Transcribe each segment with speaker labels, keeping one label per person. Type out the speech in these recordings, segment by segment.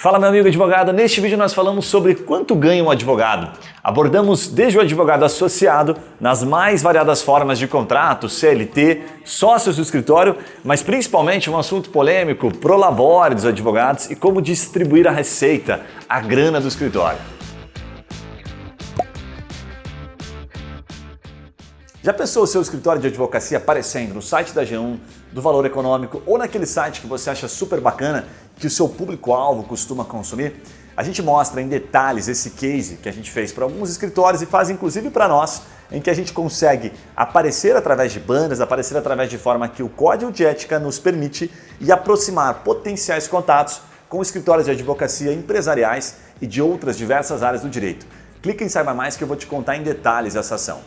Speaker 1: Fala, meu amigo advogado, neste vídeo nós falamos sobre quanto ganha um advogado. Abordamos desde o advogado associado, nas mais variadas formas de contrato, CLT, sócios do escritório, mas principalmente um assunto polêmico, prolabore dos advogados e como distribuir a receita, a grana do escritório. Já pensou o seu escritório de advocacia aparecendo no site da G1, do Valor Econômico ou naquele site que você acha super bacana que o seu público-alvo costuma consumir? A gente mostra em detalhes esse case que a gente fez para alguns escritórios e faz inclusive para nós, em que a gente consegue aparecer através de banners, aparecer através de forma que o código de ética nos permite e aproximar potenciais contatos com escritórios de advocacia empresariais e de outras diversas áreas do direito. Clica em Saiba Mais que eu vou te contar em detalhes essa ação.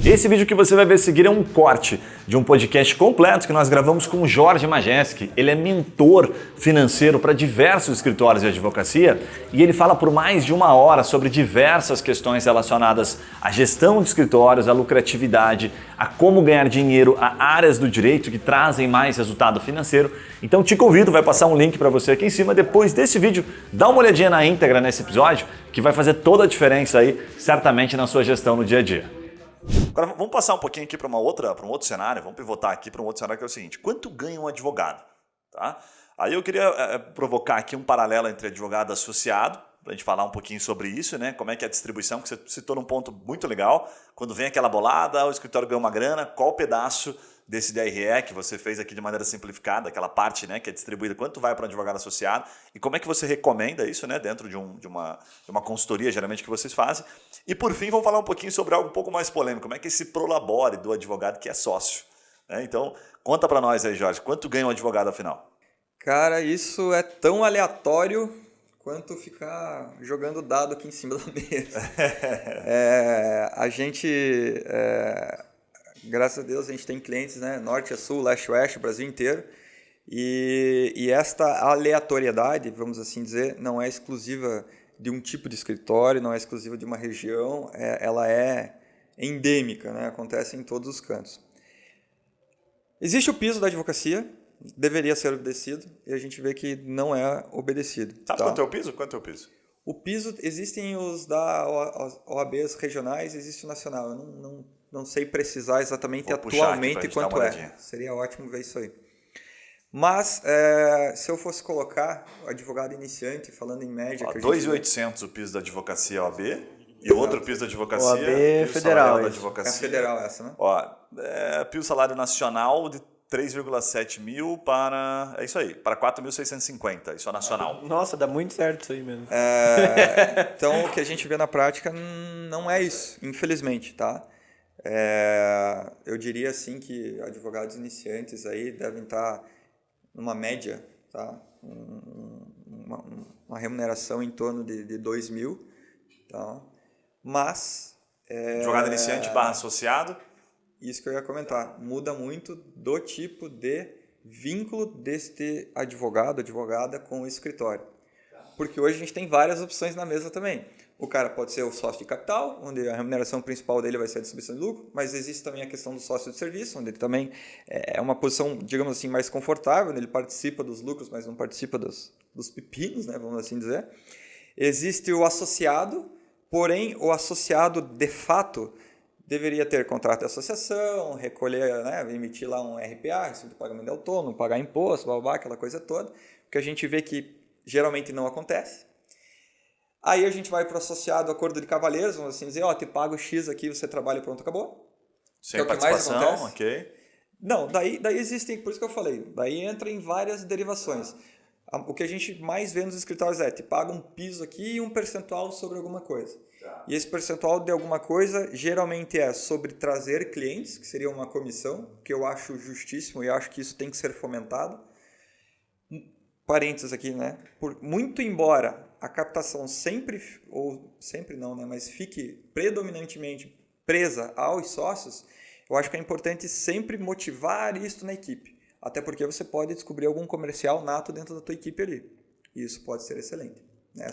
Speaker 1: Esse vídeo que você vai ver a seguir é um corte de um podcast completo que nós gravamos com o Jorge Majeski. Ele é mentor financeiro para diversos escritórios de advocacia e ele fala por mais de 1 hora sobre diversas questões relacionadas à gestão de escritórios, à lucratividade, a como ganhar dinheiro, a áreas do direito que trazem mais resultado financeiro. Então te convido, vai passar um link para você aqui em cima. Depois desse vídeo, dá uma olhadinha na íntegra nesse episódio que vai fazer toda a diferença aí, certamente na sua gestão no dia a dia. Agora vamos passar um pouquinho aqui para um outro cenário, vamos pivotar aqui para um outro cenário que é o seguinte: quanto ganha um advogado? Tá? Aí eu queria provocar aqui um paralelo entre advogado e associado, para a gente falar um pouquinho sobre isso, né? Como é que é a distribuição, que você citou num ponto muito legal. Quando vem aquela bolada, o escritório ganha uma grana, qual pedaço desse DRE que você fez aqui de maneira simplificada, aquela parte, né, que é distribuída, quanto vai para um advogado associado e como é que você recomenda isso, né, dentro de uma consultoria, geralmente, que vocês fazem. E por fim, vamos falar um pouquinho sobre algo um pouco mais polêmico, como é que esse prolabore do advogado que é sócio. Né? Então, conta para nós aí, Jorge, quanto ganha um advogado afinal?
Speaker 2: Cara, isso é tão aleatório quanto ficar jogando dado aqui em cima da mesa. A gente... Graças a Deus a gente tem clientes, né, norte a sul, leste a oeste, Brasil inteiro, e esta aleatoriedade, vamos assim dizer, não é exclusiva de um tipo de escritório, não é exclusiva de uma região, ela é endêmica, né, acontece em todos os cantos. Existe o piso da advocacia, deveria ser obedecido, e a gente vê que não é obedecido.
Speaker 1: Sabe
Speaker 2: tá?
Speaker 1: Quanto é o piso? Quanto é o piso?
Speaker 2: O piso, existem os da OABs regionais, existe o nacional, eu não sei precisar exatamente atualmente quanto é. Seria ótimo ver isso aí. Mas, se eu fosse colocar o advogado iniciante, falando em média...
Speaker 1: 2.800 o piso da advocacia OAB e o outro piso da advocacia...
Speaker 3: OAB federal.
Speaker 1: Da advocacia.
Speaker 2: É federal essa, né?
Speaker 1: Piso salário nacional de 3,7 mil para... É isso aí, para 4.650, isso é nacional.
Speaker 3: Nossa, dá muito certo isso aí mesmo.
Speaker 2: Então, o que a gente vê na prática não é isso, infelizmente, tá? Eu diria assim que advogados iniciantes aí devem estar numa média, tá? Uma remuneração em torno de 2 mil, tá? Mas...
Speaker 1: Advogado iniciante / associado?
Speaker 2: Isso que eu ia comentar, muda muito do tipo de vínculo deste advogado, advogada com o escritório. Porque hoje a gente tem várias opções na mesa também. O cara pode ser o sócio de capital, onde a remuneração principal dele vai ser a distribuição de lucro, mas existe também a questão do sócio de serviço, onde ele também é uma posição, digamos assim, mais confortável, onde ele participa dos lucros, mas não participa dos pepinos, né, vamos assim dizer. Existe o associado, porém o associado de fato deveria ter contrato de associação, recolher, né, emitir lá um RPA, recibo de pagamento de autônomo, pagar imposto, blá, aquela coisa toda, que a gente vê que geralmente não acontece. Aí a gente vai para o associado acordo de cavalheiros, vamos assim dizer, te pago X aqui, você trabalha, pronto, acabou.
Speaker 1: Sem participação, ok.
Speaker 2: Não, daí existem, por isso que eu falei, daí entra em várias derivações. O que a gente mais vê nos escritórios te paga um piso aqui e um percentual sobre alguma coisa. E esse percentual de alguma coisa geralmente é sobre trazer clientes, que seria uma comissão, que eu acho justíssimo e acho que isso tem que ser fomentado. Parênteses aqui, né? Muito embora a captação sempre não, né? Mas fique predominantemente presa aos sócios, eu acho que é importante sempre motivar isso na equipe. Até porque você pode descobrir algum comercial nato dentro da tua equipe ali. E isso pode ser excelente.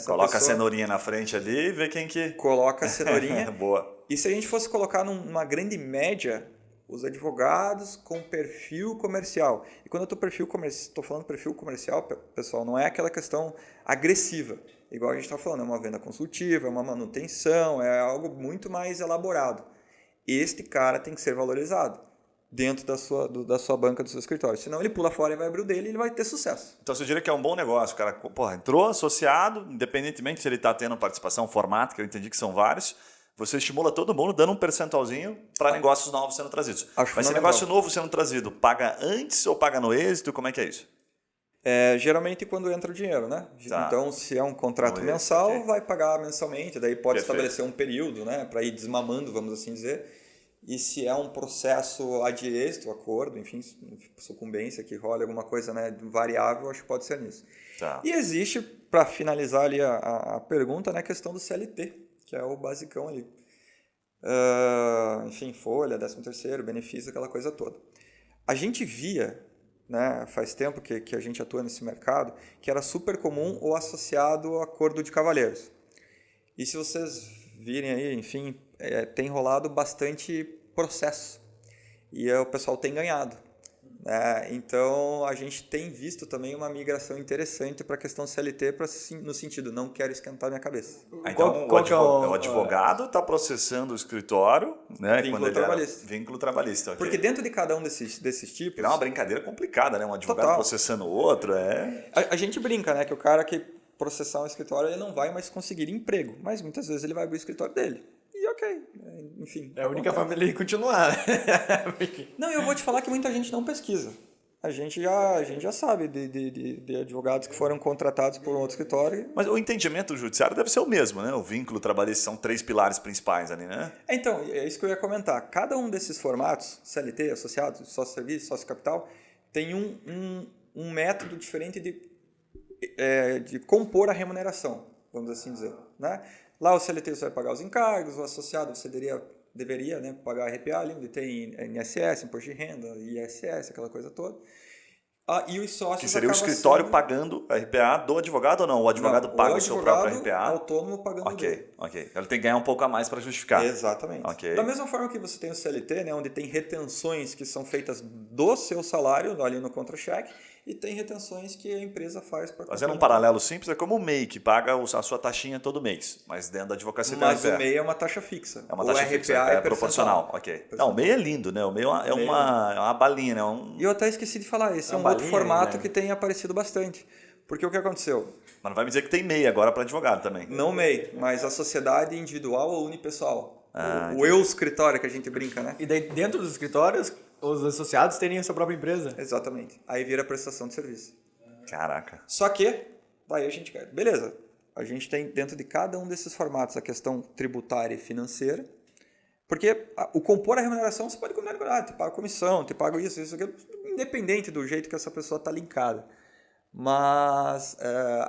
Speaker 1: Coloca a cenourinha na frente ali e vê quem que...
Speaker 2: Coloca a cenourinha.
Speaker 1: Boa.
Speaker 2: E se a gente fosse colocar numa grande média, os advogados com perfil comercial. E quando eu estou falando perfil comercial, pessoal, não é aquela questão agressiva. Igual a gente está falando, é uma venda consultiva, é uma manutenção, é algo muito mais elaborado. Este cara tem que ser valorizado dentro da sua banca, do seu escritório. Senão ele pula fora e vai abrir o dele e ele vai ter sucesso.
Speaker 1: Então você diria que é um bom negócio, o cara entrou associado, independentemente se ele está tendo participação, formato, que eu entendi que são vários, você estimula todo mundo dando um percentualzinho para negócios novos sendo trazidos. Mas esse negócio novo sendo trazido, paga antes ou paga no êxito? Como é que é isso?
Speaker 2: Geralmente quando entra o dinheiro, né?
Speaker 1: Tá.
Speaker 2: Então, se é um contrato mensal, okay, vai pagar mensalmente, daí pode estabelecer um período, né, para ir desmamando, vamos assim dizer. E se é um processo ad êxito, acordo, enfim, sucumbência, que rola alguma coisa, né, variável, acho que pode ser nisso.
Speaker 1: Tá.
Speaker 2: E existe, para finalizar ali a pergunta, né, a questão do CLT, que é o basicão ali. Enfim, folha, 13º, benefício, aquela coisa toda. A gente via, né, faz tempo que a gente atua nesse mercado, que era super comum o associado ao acordo de cavalheiros. E se vocês virem aí, enfim, tem rolado bastante processo. E o pessoal tem ganhado. Então, a gente tem visto também uma migração interessante para a questão CLT, no sentido, não quero esquentar minha cabeça.
Speaker 1: Então, o advogado está processando o escritório, né?
Speaker 2: Vínculo trabalhista.
Speaker 1: Vínculo trabalhista. Okay.
Speaker 2: Porque dentro de cada um desses tipos...
Speaker 1: É uma brincadeira complicada, né? Um advogado total processando o outro.
Speaker 2: A gente brinca, né? Que o cara que processar um escritório, ele não vai mais conseguir emprego. Mas muitas vezes ele vai abrir o escritório dele. E ok, enfim.
Speaker 3: É a única forma dele continuar.
Speaker 2: Não, eu vou te falar que muita gente não pesquisa. A gente já sabe de advogados que foram contratados por um outro escritório.
Speaker 1: Mas o entendimento do judiciário deve ser o mesmo, né? O vínculo trabalhista são 3 pilares principais ali, né?
Speaker 2: Então, é isso que eu ia comentar. Cada um desses formatos, CLT, associado, sócio-serviço, sócio-capital, tem um método diferente de compor a remuneração, vamos assim dizer, né? Lá o CLT você vai pagar os encargos, o associado você deveria, né, pagar RPA, ali onde tem INSS, Imposto de Renda, ISS, aquela coisa toda. E os sócios
Speaker 1: que seria o escritório pagando a RPA do advogado ou não? O advogado paga o seu próprio RPA?
Speaker 2: Autônomo pagando dele.
Speaker 1: Ok. Ele tem que ganhar um pouco a mais para justificar.
Speaker 2: Exatamente.
Speaker 1: Okay.
Speaker 2: Da mesma forma que você tem o CLT, né, onde tem retenções que são feitas do seu salário, ali no contra-cheque, e tem retenções que a empresa faz para...
Speaker 1: Fazendo um paralelo simples, é como o MEI, que paga a sua taxinha todo mês, mas dentro da advocacia tem
Speaker 2: Mas o MEI é uma taxa fixa.
Speaker 1: É uma taxa fixa, é proporcional. Okay. Não, o MEI é lindo, né? O MEI é uma balinha, né?
Speaker 2: E eu até esqueci de falar, esse é um outro formato, né, que tem aparecido bastante. Porque o que aconteceu?
Speaker 1: Mas não vai me dizer que tem MEI agora para advogado também.
Speaker 2: Não MEI, mas a sociedade individual ou unipessoal. O eu escritório que a gente brinca, né?
Speaker 3: E daí dentro dos escritórios, os associados teriam a sua própria empresa.
Speaker 2: Exatamente. Aí vira prestação de serviço.
Speaker 1: Caraca.
Speaker 2: Só que, daí a gente... Beleza, a gente tem dentro de cada um desses formatos a questão tributária e financeira, porque o compor a remuneração você pode combinar, te paga comissão, te paga isso, aquilo, independente do jeito que essa pessoa está linkada. Mas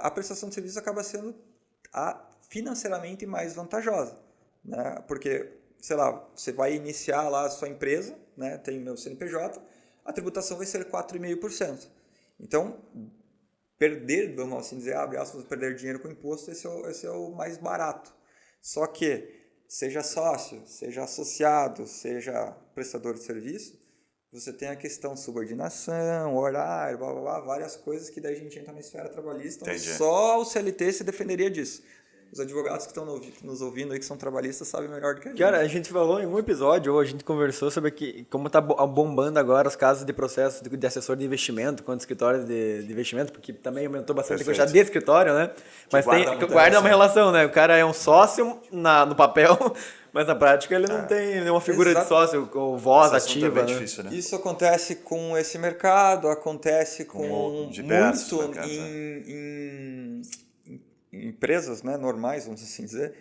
Speaker 2: a prestação de serviço acaba sendo financeiramente mais vantajosa, né? Porque, sei lá, você vai iniciar lá a sua empresa, né? Tem o meu CNPJ, a tributação vai ser 4,5%. Então, perder, vamos assim dizer, abre aspas, perder dinheiro com imposto, esse é o mais barato. Só que, seja sócio, seja associado, seja prestador de serviço, você tem a questão de subordinação, horário, blá, blá, blá, várias coisas que daí a gente entra na esfera trabalhista, onde só o CLT se defenderia disso. Os advogados que estão nos ouvindo aí, que são trabalhistas, sabem melhor do que a gente.
Speaker 3: Cara, a gente falou em um episódio, ou a gente conversou sobre como está bombando agora os casos de processo de assessor de investimento, quanto escritórios de investimento, porque também aumentou bastante a quantidade de escritório, né? Mas guarda uma relação, né? O cara é um sócio no papel, mas na prática ele não tem nenhuma figura de sócio com voz ativa.
Speaker 1: Né? Difícil, né?
Speaker 2: Isso acontece com esse mercado, acontece com muito em empresas, né, normais, vamos assim dizer,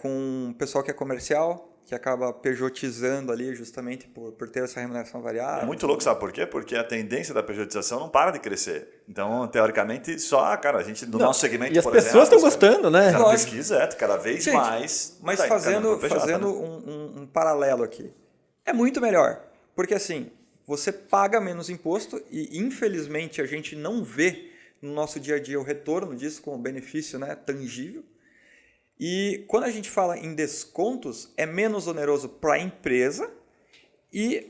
Speaker 2: com o pessoal que é comercial, que acaba pejotizando ali justamente por ter essa remuneração variável.
Speaker 1: É muito louco, sabe por quê? Porque a tendência da pejotização não para de crescer. Então, teoricamente, só, cara, a gente, no nosso segmento,
Speaker 3: e as pessoas estão gostando, né?
Speaker 1: A pesquisa cada vez mais...
Speaker 2: Mas fazendo um paralelo aqui, é muito melhor. Porque, assim, você paga menos imposto e, infelizmente, a gente não vê no nosso dia a dia o retorno disso com o benefício, né, tangível. E quando a gente fala em descontos, é menos oneroso para a empresa E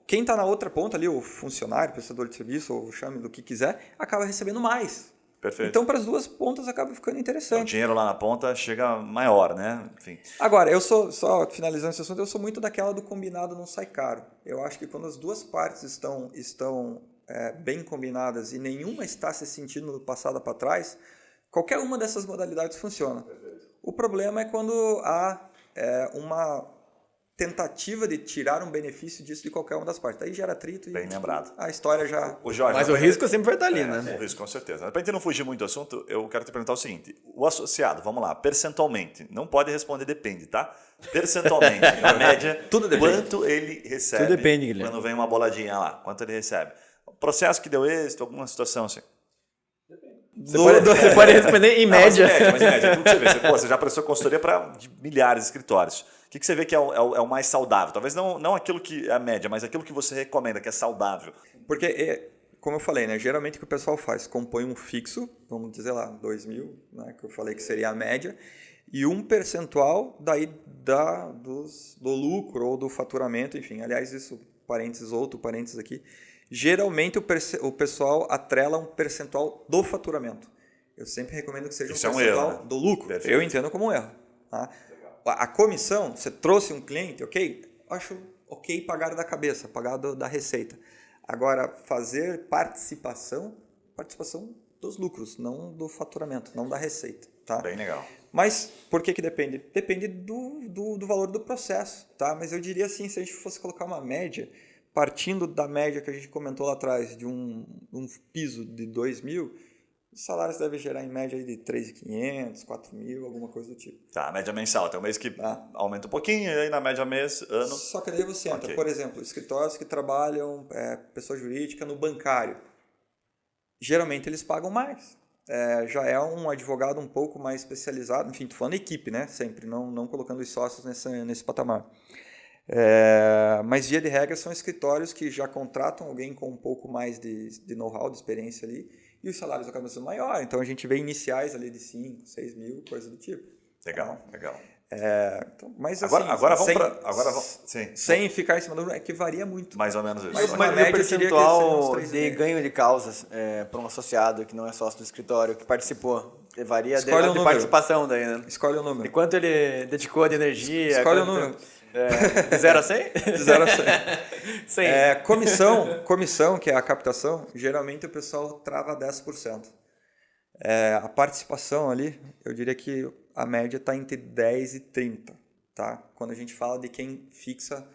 Speaker 2: quem está na outra ponta ali, o funcionário, o prestador de serviço, ou chame do que quiser, acaba recebendo mais.
Speaker 1: Perfeito.
Speaker 2: Então, para as duas pontas, acaba ficando interessante.
Speaker 1: O dinheiro lá na ponta chega maior, né? Enfim.
Speaker 2: Agora, eu só finalizando esse assunto, eu sou muito daquela do combinado não sai caro. Eu acho que quando as duas partes estão bem combinadas e nenhuma está se sentindo passada para trás, qualquer uma dessas modalidades funciona. O problema é quando há uma tentativa de tirar um benefício disso de qualquer uma das partes. Aí gera atrito e
Speaker 1: Bem lembrado.
Speaker 2: A história já...
Speaker 1: Jorge,
Speaker 3: mas o risco sempre vai estar ali, né?
Speaker 1: O risco, com certeza. Para a gente não fugir muito do assunto, eu quero te perguntar o seguinte. O associado, vamos lá, percentualmente, não pode responder depende, tá? Percentualmente, na média,
Speaker 2: Tudo depende.
Speaker 1: Quanto ele recebe
Speaker 3: Tudo depende, Guilherme.
Speaker 1: quando vem uma boladinha lá, quanto ele recebe. Processo que deu êxito, alguma situação assim.
Speaker 3: Você pode responder em média.
Speaker 1: Mas em média, tudo que você vê. Você já prestou consultoria para milhares de escritórios. O que você vê que é o mais saudável? Talvez não aquilo que é a média, mas aquilo que você recomenda, que é saudável.
Speaker 2: Porque, como eu falei, né, geralmente o que o pessoal faz, compõe um fixo, vamos dizer lá, 2.000, né, que eu falei que seria a média, e um percentual daí do lucro ou do faturamento, enfim. Aliás, isso, outro parênteses aqui. Geralmente o pessoal atrela um percentual do faturamento. Eu sempre recomendo que seja
Speaker 1: Isso
Speaker 2: um percentual
Speaker 1: erro, né?
Speaker 2: do lucro.
Speaker 1: Perfeito.
Speaker 2: Eu entendo como um erro. Tá? A comissão, você trouxe um cliente, ok? Acho ok pagar da cabeça, pagar da receita. Agora, fazer participação dos lucros, não do faturamento, não da receita. Tá?
Speaker 1: Bem legal.
Speaker 2: Mas por que depende? Depende do valor do processo. Tá? Mas eu diria assim, se a gente fosse colocar uma média, partindo da média que a gente comentou lá atrás, de um piso de 2.000, os salários devem gerar em média de 3.500, 4.000, alguma coisa do tipo.
Speaker 1: Tá, média mensal. Tem um mês que aumenta um pouquinho, e aí na média mês, ano...
Speaker 2: Só que daí você entra, por exemplo, escritórios que trabalham, pessoa jurídica no bancário. Geralmente eles pagam mais. Já é um advogado um pouco mais especializado, enfim, estou falando equipe, né? Sempre, não colocando os sócios nesse patamar. Mas via de regra são escritórios que já contratam alguém com um pouco mais de know-how, de experiência ali, e os salários acabam sendo maiores. Então a gente vê iniciais ali de 5, 6 mil, coisa do tipo.
Speaker 1: Legal.
Speaker 2: Então, mas
Speaker 1: agora
Speaker 2: assim,
Speaker 1: vamos
Speaker 2: sem ficar em cima do... que varia muito.
Speaker 1: Mais ou menos isso.
Speaker 2: Mas
Speaker 3: Mas
Speaker 2: média,
Speaker 3: o percentual
Speaker 2: eu diria que
Speaker 3: de ganho de causas para um associado que não é sócio do escritório, que participou, varia de participação daí, né?
Speaker 2: Escolhe o número.
Speaker 3: E quanto ele dedicou de energia.
Speaker 2: Escolhe o número.
Speaker 3: De 0 a 100?
Speaker 2: De 0 a 100.
Speaker 3: 100.
Speaker 2: Comissão, que é a captação, geralmente o pessoal trava 10%. A participação ali, eu diria que a média está entre 10 e 30%. Tá? Quando a gente fala de quem fixa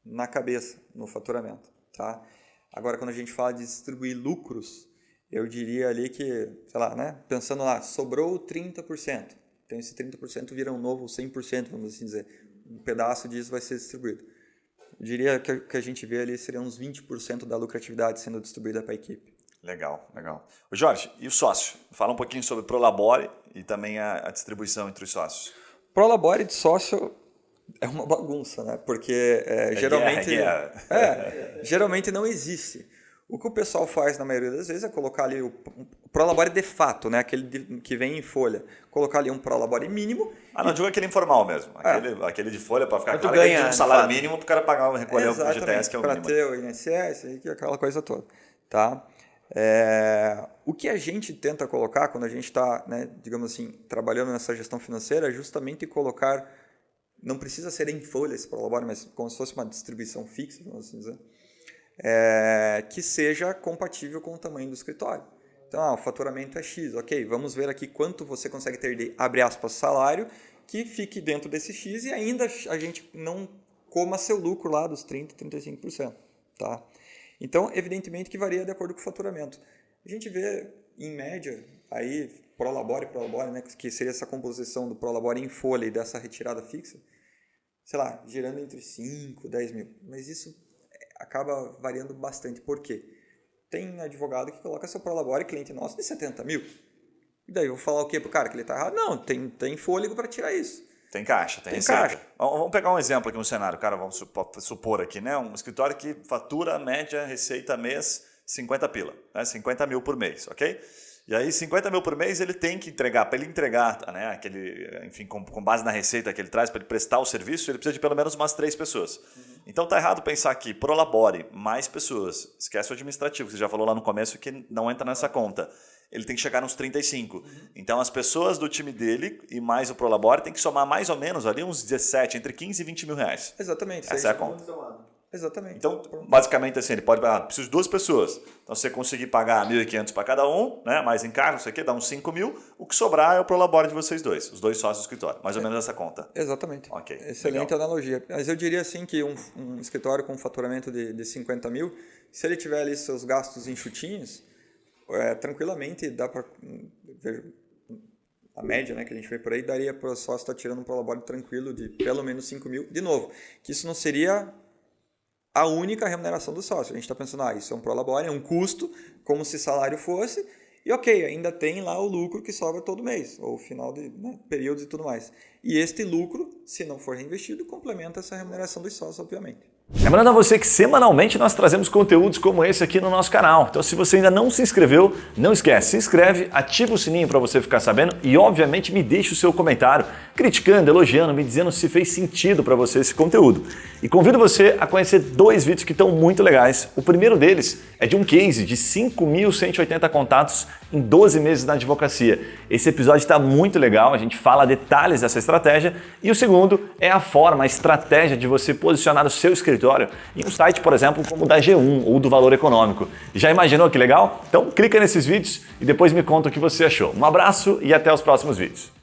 Speaker 2: na cabeça, no faturamento. Tá? Agora, quando a gente fala de distribuir lucros, eu diria ali que, sei lá, né? Pensando lá, sobrou 30%. Então, esse 30% vira um novo 100%, vamos assim dizer. Um pedaço disso vai ser distribuído. Eu diria que o que a gente vê ali seria uns 20% da lucratividade sendo distribuída para a equipe.
Speaker 1: Legal. O Jorge, e o sócio? Fala um pouquinho sobre Prolabore e também a distribuição entre os sócios.
Speaker 2: Prolabore de sócio é uma bagunça, né? Porque geralmente não existe. O que o pessoal faz na maioria das vezes é colocar ali o Prolabore de fato, né? Aquele que vem em folha. Colocar ali um Prolabore mínimo.
Speaker 1: Não digo aquele informal mesmo. Aquele de folha para ficar claro que
Speaker 3: ganha
Speaker 1: um salário mínimo para o cara pagar, recolher o FGTS, que é o mínimo.
Speaker 2: Para ter o INSS, aquela coisa toda. Tá? O que a gente tenta colocar quando a gente está, né, digamos assim, trabalhando nessa gestão financeira é justamente colocar, não precisa ser em folha esse Prolabore, mas como se fosse uma distribuição fixa, vamos assim dizer, que seja compatível com o tamanho do escritório. Então, o faturamento é X, ok, vamos ver aqui quanto você consegue ter de, abre aspas, salário, que fique dentro desse X e ainda a gente não coma seu lucro lá dos 30%, 35%. Tá? Então, evidentemente que varia de acordo com o faturamento. A gente vê, em média, aí, Prolabore, né, que seria essa composição do Prolabore em folha e dessa retirada fixa, sei lá, girando entre 5 e 10 mil. Mas isso acaba variando bastante. Por quê? Tem advogado que coloca seu Prolabore, cliente nosso, de 70 mil. E daí eu vou falar o quê pro cara? Que ele está errado? Não, tem fôlego para tirar isso.
Speaker 1: Tem caixa, tem receita. Caixa. Vamos pegar um exemplo aqui no cenário, cara, vamos supor aqui, né? Um escritório que fatura, média, receita mês, 50 pila, né? 50 mil por mês, ok? E aí 50 mil por mês ele tem que entregar, para ele entregar, né, enfim, com base na receita que ele traz, para ele prestar o serviço, ele precisa de pelo menos umas 3 pessoas. Então tá errado pensar que Prolabore, mais pessoas, esquece o administrativo, que você já falou lá no começo que não entra nessa conta. Ele tem que chegar nos 35. Então as pessoas do time dele e mais o Prolabore tem que somar mais ou menos ali uns 17, entre 15 e 20 mil reais.
Speaker 2: Exatamente.
Speaker 1: Essa é a conta.
Speaker 2: Exatamente.
Speaker 1: Então, basicamente assim, ele pode preciso de 2 pessoas. Então, se você conseguir pagar 1.500 para cada um, né, mais encargo, isso aqui dá uns 5 mil, o que sobrar é o Prolabore de vocês dois, os 2 sócios do escritório. Mais ou menos essa conta.
Speaker 2: Exatamente.
Speaker 1: Ok.
Speaker 2: Excelente
Speaker 1: legal.
Speaker 2: analogia. Mas eu diria assim que um escritório com faturamento de 50 mil, se ele tiver ali seus gastos enxutinhos, tranquilamente dá para... A média, né, que a gente vê por aí, daria para o sócio estar tirando um Prolabore tranquilo de pelo menos 5 mil. De novo, que isso não seria a única remuneração do sócio. A gente está pensando, isso é um Prolabore, é um custo, como se salário fosse, e ok, ainda tem lá o lucro que sobra todo mês, ou final de períodos e tudo mais. E este lucro, se não for reinvestido, complementa essa remuneração dos sócios, obviamente.
Speaker 1: Lembrando a você que semanalmente nós trazemos conteúdos como esse aqui no nosso canal. Então se você ainda não se inscreveu, não esquece, se inscreve, ativa o sininho para você ficar sabendo e obviamente me deixe o seu comentário, criticando, elogiando, me dizendo se fez sentido para você esse conteúdo. E convido você a conhecer 2 vídeos que estão muito legais. O primeiro deles é de um case de 5.180 contatos em 12 meses na advocacia. Esse episódio está muito legal, a gente fala detalhes dessa estratégia. E o segundo é a forma, a estratégia de você posicionar o seu escritório em um site, por exemplo, como o da G1 ou do Valor Econômico. Já imaginou que legal? Então clica nesses vídeos e depois me conta o que você achou. Um abraço e até os próximos vídeos.